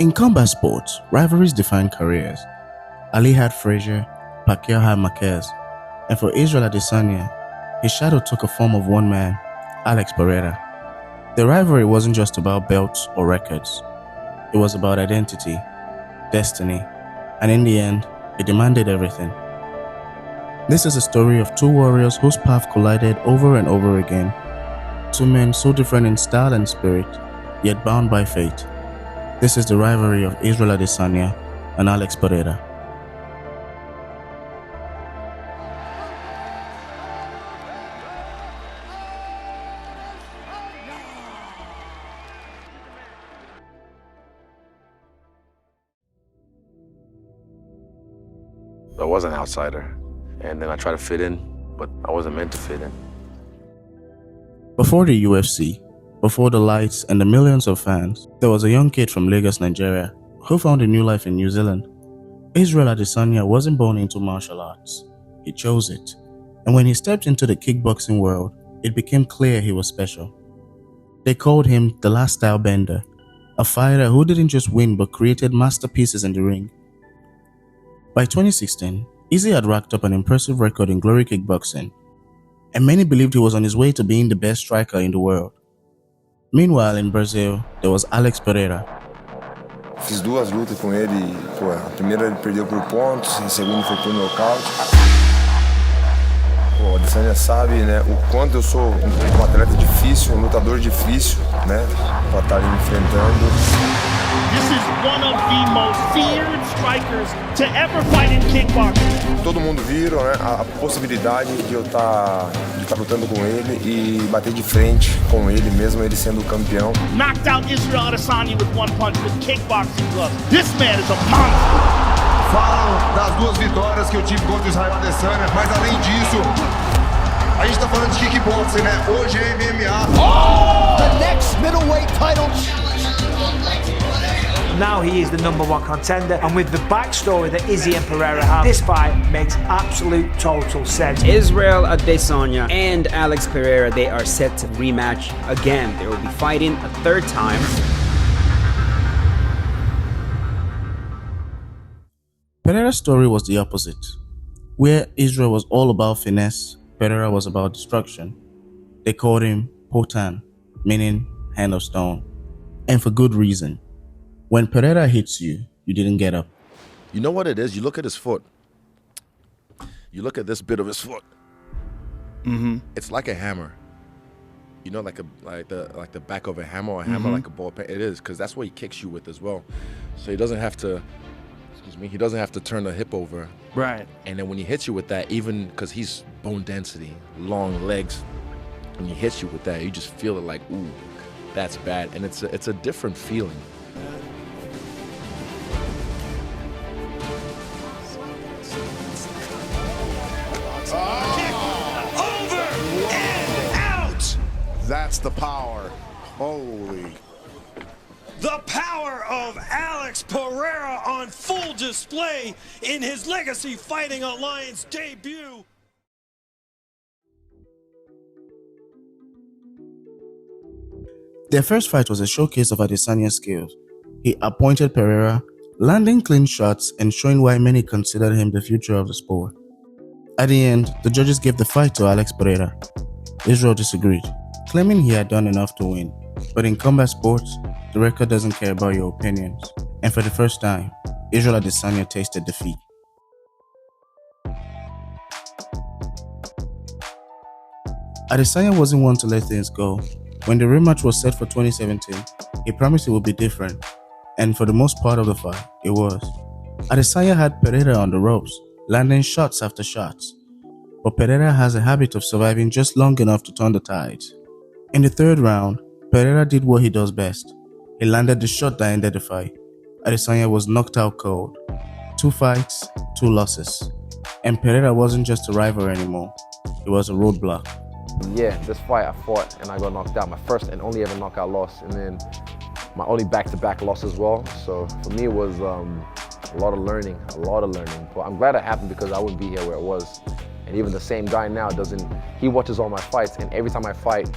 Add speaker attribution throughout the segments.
Speaker 1: In combat sports, rivalries define careers. Ali had Frazier, Pacquiao had Marquez, and for Israel Adesanya, his shadow took a form of one man, Alex Pereira. The rivalry wasn't just about belts or records. It was about identity, destiny, and in the end, it demanded everything. This is a story of two warriors whose paths collided over and over again. Two men so different in style and spirit, yet bound by fate. This is the rivalry of Israel Adesanya and Alex Pereira.
Speaker 2: I was an outsider, and then I tried to fit in, but I wasn't meant to fit in.
Speaker 1: Before the UFC, before the lights and the millions of fans, there was a young kid from Lagos, Nigeria, who found a new life in New Zealand. Israel Adesanya wasn't born into martial arts. He chose it. And when he stepped into the kickboxing world, it became clear he was special. They called him the Last Stylebender, a fighter who didn't just win but created masterpieces in the ring. By 2016, Izzy had racked up an impressive record in glory kickboxing, and many believed he was on his way to being the best striker in the world. Meanwhile, in Brazil, there was Alex Pereira.
Speaker 3: Fiz duas lutas com ele, pô, a primeira ele perdeu por pontos, a segunda foi por nocaute. Pô, o Adesanya sabe, né, o quanto eu sou um atleta difícil, um lutador difícil, né, pra estar ali me enfrentando.
Speaker 4: This is one of the most feared strikers to ever fight in kickboxing.
Speaker 3: Todo mundo viram, né, a possibilidade de eu estar lutando com ele e bater de frente com ele, mesmo ele sendo o campeão.
Speaker 4: Knocked out Israel Adesanya with one punch with kickboxing gloves. This man is a monster.
Speaker 5: Falam das duas vitórias que eu tive contra o Israel Adesanya, mas além disso, a gente tá falando de kickboxing, né? Hoje é MMA.
Speaker 4: Oh! The next middleweight title.
Speaker 6: Now he is the #1 contender, and with the backstory that Izzy and Pereira have, this fight makes absolute total sense.
Speaker 7: Israel Adesanya and Alex Pereira, they are set to rematch again. They will be fighting a third time.
Speaker 1: Pereira's story was the opposite. Where Israel was all about finesse, Pereira was about destruction. They called him Potan, meaning hand of stone, and for good reason. When Pereira hits you, you didn't get up.
Speaker 2: You know what it is? You look at his foot. You look at this bit of his foot. It's like a hammer. You know, like the back of a hammer, or a hammer like a ball pen. It is, because that's what he kicks you with as well. So he doesn't have to. He doesn't have to turn the hip over.
Speaker 6: Right.
Speaker 2: And then when he hits you with that, even because he's bone density, long legs, when he hits you with that, you just feel it like, ooh, that's bad. And it's a different feeling.
Speaker 5: Over and out! That's the power. Holy.
Speaker 8: The power of Alex Pereira on full display in his Legacy Fighting Alliance debut.
Speaker 1: Their first fight was a showcase of Adesanya's skills. He appointed Pereira, landing clean shots and showing why many considered him the future of the sport. At the end, the judges gave the fight to Alex Pereira. Israel disagreed, claiming he had done enough to win. But in combat sports, the record doesn't care about your opinions. And for the first time, Israel Adesanya tasted defeat. Adesanya wasn't one to let things go. When the rematch was set for 2017, he promised it would be different. And for the most part of the fight, it was. Adesanya had Pereira on the ropes, landing shots after shots. But Pereira has a habit of surviving just long enough to turn the tides. In the third round, Pereira did what he does best. He landed the shot that ended the fight. Adesanya was knocked out cold. 2 fights, 2 losses. And Pereira wasn't just a rival anymore. He was a roadblock.
Speaker 9: Yeah, this fight I fought and I got knocked out. My first and only ever knockout loss, and then my only back-to-back loss as well. So for me it was a lot of learning. But I'm glad it happened because I wouldn't be here where it was. And even the same guy now he watches all my fights, and every time I fight,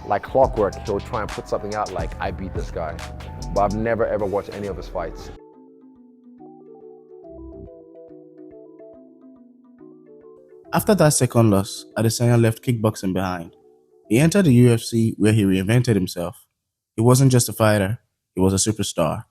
Speaker 9: like clockwork, he'll try and put something out like, I beat this guy. but I've never ever watched any of his fights.
Speaker 1: After that second loss, Adesanya left kickboxing behind. He entered the UFC where he reinvented himself. He wasn't just a fighter, he was a superstar.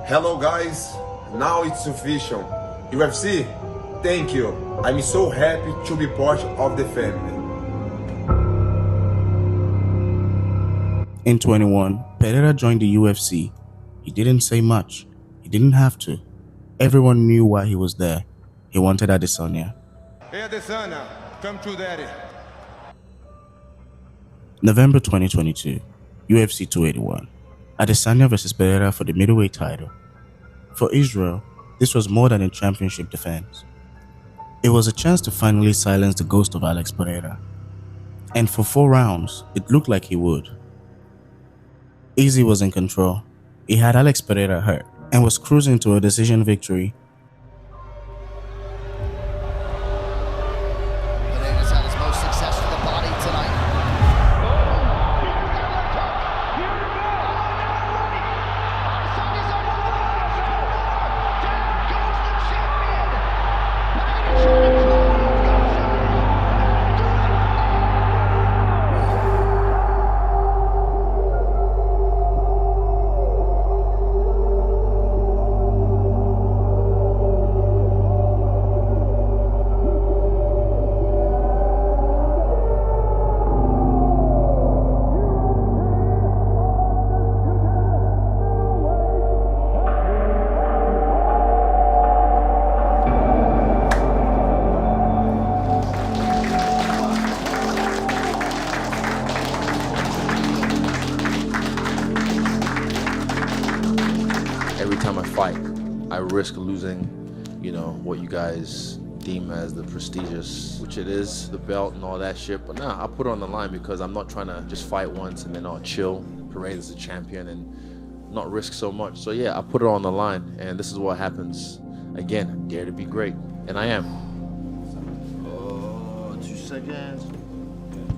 Speaker 3: Hello guys, now it's official. UFC, thank you. I'm so happy to be part of the family.
Speaker 1: In 21, Pereira joined the UFC. He didn't say much. He didn't have to. Everyone knew why he was there. He wanted Adesanya.
Speaker 5: Hey Adesanya, come to daddy.
Speaker 1: November 2022, UFC 281. Adesanya vs Pereira for the middleweight title. For Israel, this was more than a championship defense. It was a chance to finally silence the ghost of Alex Pereira. And for 4 rounds, it looked like he would. Izzy was in control. He had Alex Pereira hurt and was cruising to a decision victory.
Speaker 10: Pereira's had his most success for the body tonight.
Speaker 9: Every time I fight, I risk losing, what you guys deem as the prestigious, which it is, the belt and all that shit. But nah, I put it on the line because I'm not trying to just fight once and then I'll chill, parade as a champion and not risk so much. So yeah, I put it on the line and this is what happens. Again, dare to be great, and I am.
Speaker 10: 2 seconds.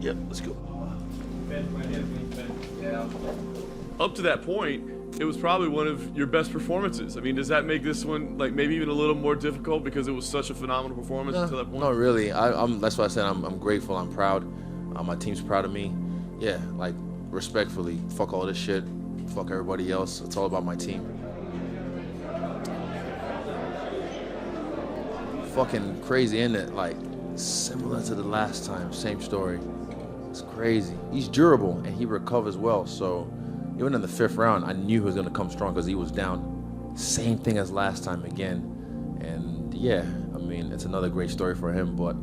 Speaker 9: Yep, let's go.
Speaker 11: Up to that point, it was probably one of your best performances. I mean, does that make this one like maybe even a little more difficult because it was such a phenomenal performance until that point?
Speaker 9: Not really. That's why I said I'm grateful. I'm proud. My team's proud of me. Yeah, like respectfully, fuck all this shit. Fuck everybody else. It's all about my team. Fucking crazy, isn't it? Like similar to the last time. Same story. It's crazy. He's durable and he recovers well. So even in the 5th round, I knew he was gonna come strong because he was down. Same thing as last time again. And yeah, I mean, it's another great story for him, but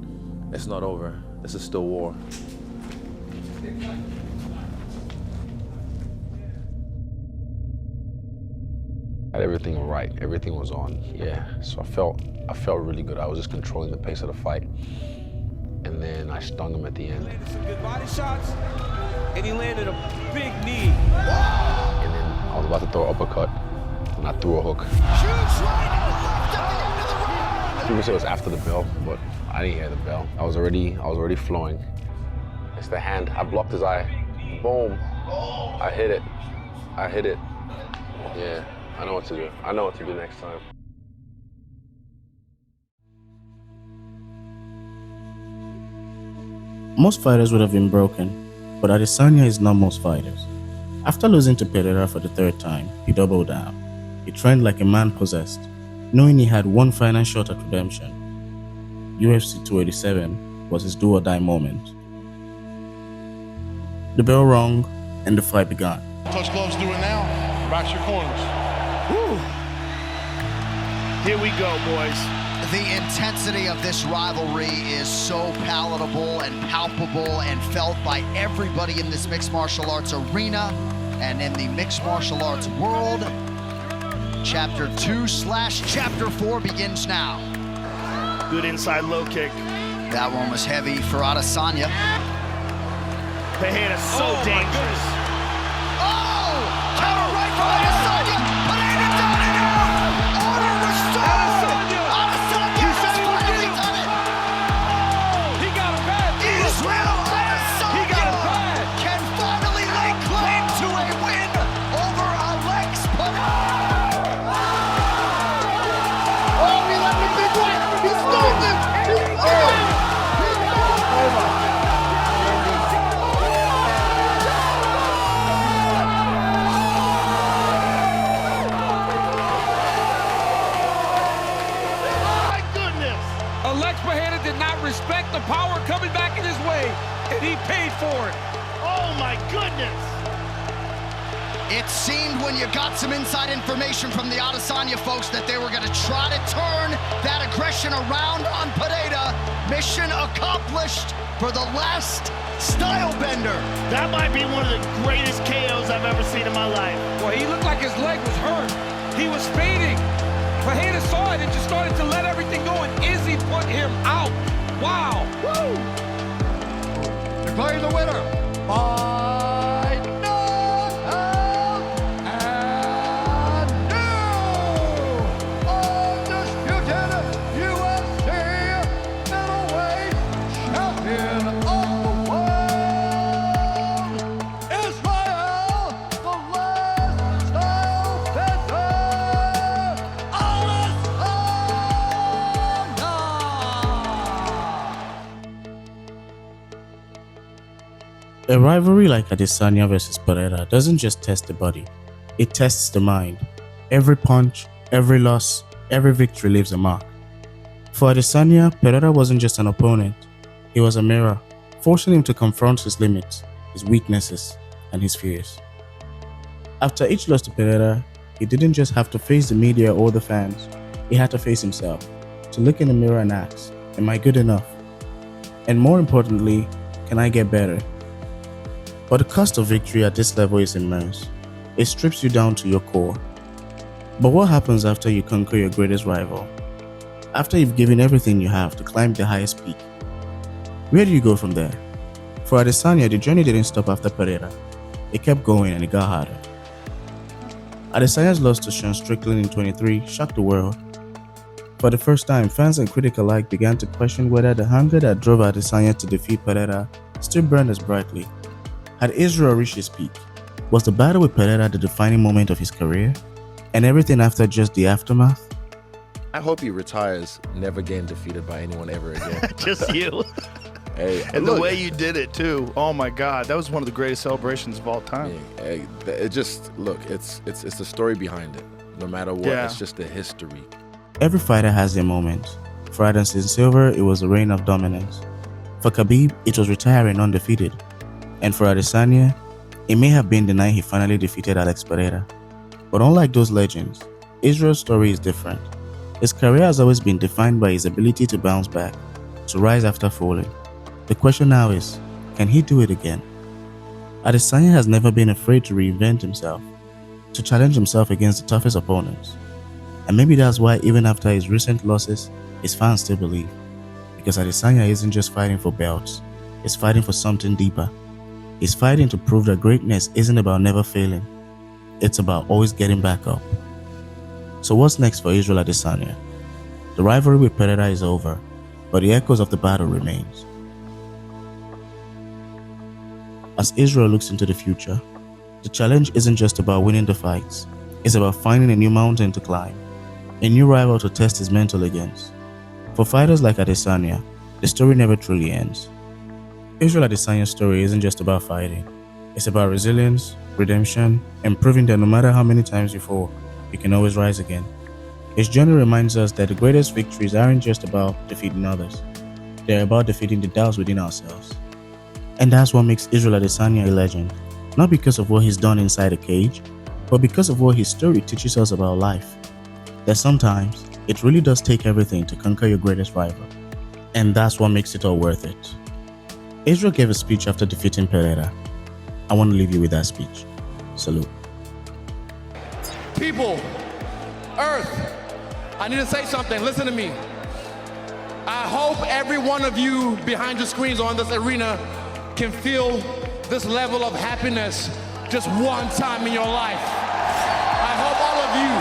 Speaker 9: it's not over. This is still war. Had everything right. Everything was on. Yeah. So I felt really good. I was just controlling the pace of the fight. And then I stung him at the end.
Speaker 12: Some good body shots, and he landed a big knee.
Speaker 9: And then I was about to throw an uppercut, and I threw a hook. People say it was after the bell, but I didn't hear the bell. I was already flowing. It's the hand. I blocked his eye. Boom. I hit it. I hit it. Yeah, I know what to do. I know what to do next time.
Speaker 1: Most fighters would have been broken, but Adesanya is not most fighters. After losing to Pereira for the third time, he doubled down. He trained like a man possessed, knowing he had one final shot at redemption. UFC 287 was his do-or-die moment. The bell rang and the fight began.
Speaker 13: Touch gloves, do it now. Box your corners.
Speaker 4: Whew. Here we go, boys.
Speaker 10: The intensity of this rivalry is so palatable and palpable and felt by everybody in this mixed martial arts arena and in the mixed martial arts world. Chapter 2/Chapter 4 begins now.
Speaker 4: Good inside low kick.
Speaker 10: That one was heavy for Adesanya.
Speaker 4: Pereira so dangerous.
Speaker 10: Oh! Counter right from Adesanya! Pereira down and out! Order restored! Adesanya has finally done it!
Speaker 12: He got a bad.
Speaker 10: Israel Adesanya
Speaker 12: He got a bad.
Speaker 10: can finally lay claim to a win over Alex Pereira.
Speaker 13: Oh, he let the big one. He stole it.
Speaker 4: My goodness.
Speaker 12: Alex Pereira did not respect the power coming back in his way, and he paid for it.
Speaker 4: Oh my goodness.
Speaker 10: It seemed when you got some inside information from the Adesanya folks that they were going to try to turn that aggression around on Pereira. Mission accomplished for the Last Stylebender.
Speaker 4: That might be one of the greatest KOs I've ever seen in my life.
Speaker 12: Well, he looked like his leg was hurt. He was fading. Pereira saw it and just started to let everything go, and Izzy put him out. Wow. Woo!
Speaker 13: Declaring the winner by knockout and new undisputed UFC middleweight champion of the world, Israel, the Last Stylebender,
Speaker 1: A rivalry like Adesanya vs Pereira doesn't just test the body, it tests the mind. Every punch, every loss, every victory leaves a mark. For Adesanya, Pereira wasn't just an opponent, he was a mirror, forcing him to confront his limits, his weaknesses, and his fears. After each loss to Pereira, he didn't just have to face the media or the fans, he had to face himself, to look in the mirror and ask, am I good enough? And more importantly, can I get better? But the cost of victory at this level is immense. It strips you down to your core. But what happens after you conquer your greatest rival? After you've given everything you have to climb the highest peak? Where do you go from there? For Adesanya, the journey didn't stop after Pereira. It kept going and it got harder. Adesanya's loss to Sean Strickland in 23 shocked the world. For the first time, fans and critics alike began to question whether the hunger that drove Adesanya to defeat Pereira still burned as brightly. Had Israel reached his peak? Was the battle with Pereira the defining moment of his career? And everything after just the aftermath?
Speaker 2: I hope he retires never getting defeated by anyone ever again.
Speaker 4: Just you.
Speaker 2: Hey,
Speaker 4: And
Speaker 2: look,
Speaker 4: the way you did it too. Oh my God, that was one of the greatest celebrations of all time.
Speaker 2: hey, it just look. It's the story behind it. No matter what,
Speaker 4: Yeah.
Speaker 2: it's just the history.
Speaker 1: Every fighter has their moment. For Anderson Silva, it was a reign of dominance. For Khabib, it was retiring undefeated. And for Adesanya, it may have been the night he finally defeated Alex Pereira. But unlike those legends, Israel's story is different. His career has always been defined by his ability to bounce back, to rise after falling. The question now is, can he do it again? Adesanya has never been afraid to reinvent himself, to challenge himself against the toughest opponents. And maybe that's why even after his recent losses, his fans still believe. Because Adesanya isn't just fighting for belts, he's fighting for something deeper. He's fighting to prove that greatness isn't about never failing, it's about always getting back up. So what's next for Israel Adesanya? The rivalry with Pereira is over, but the echoes of the battle remains. As Israel looks into the future, The challenge isn't just about winning the fights, it's about finding a new mountain to climb, a new rival to test his mental against. For fighters like Adesanya, the story never truly ends. Israel Adesanya's story isn't just about fighting, it's about resilience, redemption, and proving that no matter how many times you fall, you can always rise again. His journey reminds us that the greatest victories aren't just about defeating others, they're about defeating the doubts within ourselves. And that's what makes Israel Adesanya a legend, not because of what he's done inside a cage, but because of what his story teaches us about life. That sometimes, it really does take everything to conquer your greatest rival. And that's what makes it all worth it. Israel gave a speech after defeating Pereira. I want to leave you with that speech. Salute.
Speaker 14: People, Earth, I need to say something. Listen to me. I hope every one of you behind your screens or in this arena can feel this level of happiness just one time in your life. I hope all of you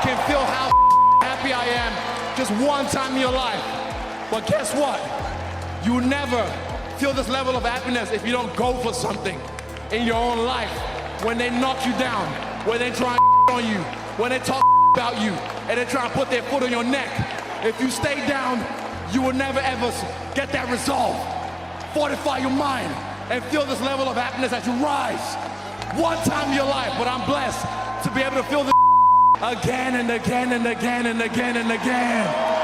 Speaker 14: can feel how happy I am just one time in your life. But guess what? You will never feel this level of happiness if you don't go for something in your own life. When they knock you down, when they try on you, when they talk about you, and they try to put their foot on your neck. If you stay down, you will never ever get that resolve. Fortify your mind and feel this level of happiness as you rise. One time in your life, but I'm blessed to be able to feel this again and again and again and again and again.